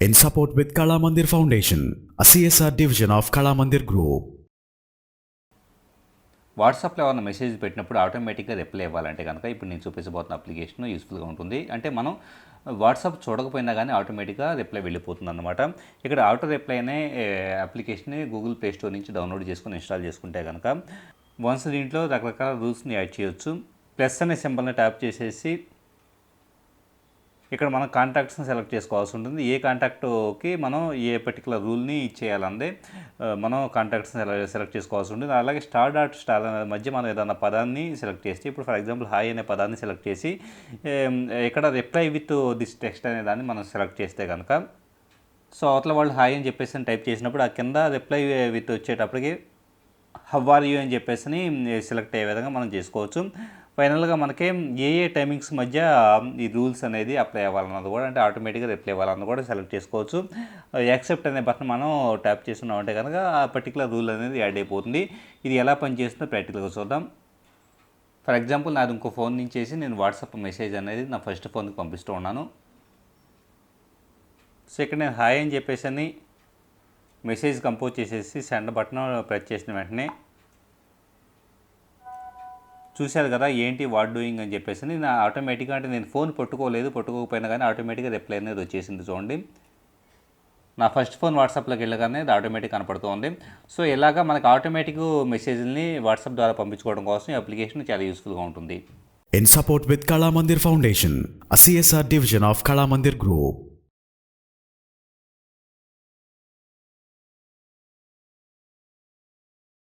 in support with Kala Mandir Foundation, a CSR division of Kala Mandir Group. వాట్సాప్లో ఏమైనా message పెట్టినప్పుడు ఆటోమేటిక్గా reply ఇవ్వాలంటే కనుక ఇప్పుడు నేను చూపించబోతున్న అప్లికేషన్ యూస్ఫుల్గా ఉంటుంది. అంటే మనం వాట్సాప్ చూడకపోయినా కానీ ఆటోమేటిక్గా రిప్లై వెళ్ళిపోతుంది అనమాట. ఇక్కడ ఆటో రిప్లై అనే అప్లికేషన్ని గూగుల్ ప్లే స్టోర్ నుంచి డౌన్లోడ్ చేసుకుని ఇన్స్టాల్ చేసుకుంటే కనుక వన్స్ దీంట్లో రకరకాల రూల్స్ని యాడ్ చేయొచ్చు. ప్లస్ అనే సింబల్ని ట్యాప్ చేసేసి ఇక్కడ మనం కాంటాక్ట్స్ని సెలెక్ట్ చేసుకోవాల్సి ఉంటుంది. ఏ కాంటాక్ట్కి మనం ఏ పర్టికులర్ రూల్ని ఇచ్చేయాలంటే మనం కాంటాక్ట్స్ని సెలెక్ట్ చేసుకోవాల్సి ఉంటుంది. అలాగే స్టార్ అనే మధ్య మనం ఏదైనా పదాన్ని సెలెక్ట్ చేస్తే ఇప్పుడు ఫర్ ఎగ్జాంపుల్ హాయ్ అనే పదాన్ని సెలెక్ట్ చేసి ఇక్కడ రిప్లై విత్ దిస్ టెక్స్ట్ అనే దాన్ని మనం సెలెక్ట్ చేస్తే కనుక సో అవతల వాళ్ళు హాయ్ అని చెప్పేసి టైప్ చేసినప్పుడు ఆ కింద రిప్లై విత్ వచ్చేటప్పటికి హౌ ఆర్ యూ అని చెప్పేసి సెలెక్ట్ అయ్యే విధంగా మనం చేసుకోవచ్చు. ఫైనల్గా మనకి ఏ టైమింగ్స్ మధ్య ఈ రూల్స్ అనేది అప్లై అవ్వాలన్నది కూడా అంటే ఆటోమేటిక్గా రిప్లై అవ్వాలన్నది కూడా సెలెక్ట్ చేసుకోవచ్చు. యాక్సెప్ట్ అనే బటన్ మనం ట్యాప్ చేస్తున్నామంటే కనుక ఆ పర్టికులర్ రూల్ అనేది యాడ్ అయిపోతుంది. ఇది ఎలా పనిచేస్తుందో ప్రాక్టికల్గా చూద్దాం. ఫర్ ఎగ్జాంపుల్ నాది ఇంకో ఫోన్ నుంచి నేను వాట్సాప్ మెసేజ్ అనేది నా ఫస్ట్ ఫోన్కి పంపిస్తూ ఉన్నాను. సో ఇక్కడ నేను హాయ్ అని చెప్పేసి మెసేజ్ కంపోజ్ చేసేసి సెండ్ బటన్ ప్రెస్ చేసిన వెంటనే చూశారు కదా ఏంటి వాట్ డూయింగ్ అని చెప్పేసి నా ఆటోమేటిక్గా అంటే నేను ఫోన్ పట్టుకోకపోయినా కానీ ఆటోమేటిక్గా రిప్లై అనేది వచ్చేసింది. చూడండి నా ఫస్ట్ ఫోన్ వాట్సాప్లోకి వెళ్ళగానే అది ఆటోమేటిక్ కనపడుతుంది. సో ఇలాగా మనకి ఆటోమేటిక్ మెసేజ్ని వాట్సాప్ ద్వారా పంపించుకోవడం కోసం ఈ అప్లికేషన్ చాలా యూస్ఫుల్గా ఉంటుంది. In support with Kala Mandir Foundation, a CSR division of Kala Mandir Group.